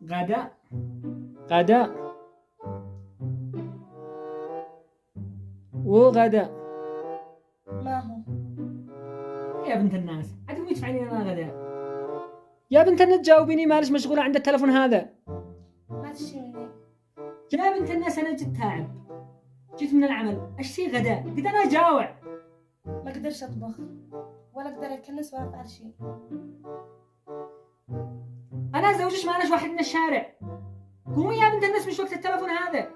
غداء غداء وغداء. ما هو؟ يا بنت الناس عاد وش تفعلين انا غداء؟ يا بنت الناس تجاوبيني، مالش مشغولة عند التلفون هذا؟ ما تشي مني. يا بنت الناس انا جيت تعب، جيت من العمل، اشتي غداء، قد انا جاوع. ما اقدرش اطبخ ولا اقدر اكنس ولا افعل شيء. انا زوجش مالش واحد من الشارع. قومي يا بنت الناس، مش وقت التلفون هذا.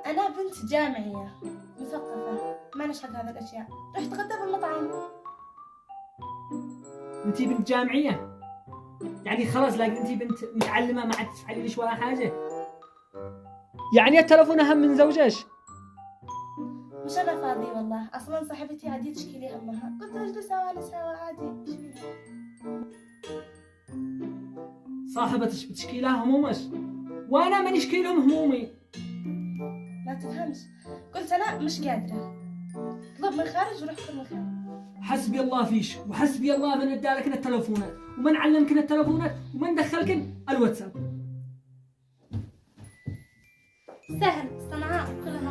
انا بنت جامعية مثقفة، ما نشهد هذه الاشياء. رحت اتغدى بالمطعم. انتي بنت جامعية يعني خلاص، لكن انتي بنت متعلمة ما عاد تفعلي ليش ولا حاجة. يعني التلفون اهم من زوجش؟ مش انا فاضي والله، اصلا صاحبتي عادي تشكي لي همها، قلت اجلس وانا سوا عادي. صاحبتش بتشكي لها همومش، وانا ماني اشكي لهم همومي. ما تفهمش، قلت انا مش قادرة. اطلب من خارج وروح كل مكان. حسبي الله فيش، وحسبي الله من ادالك التلفونات، ومن علمك التلفونات، ومن دخلك الواتساب. سهل، صنعاء كلها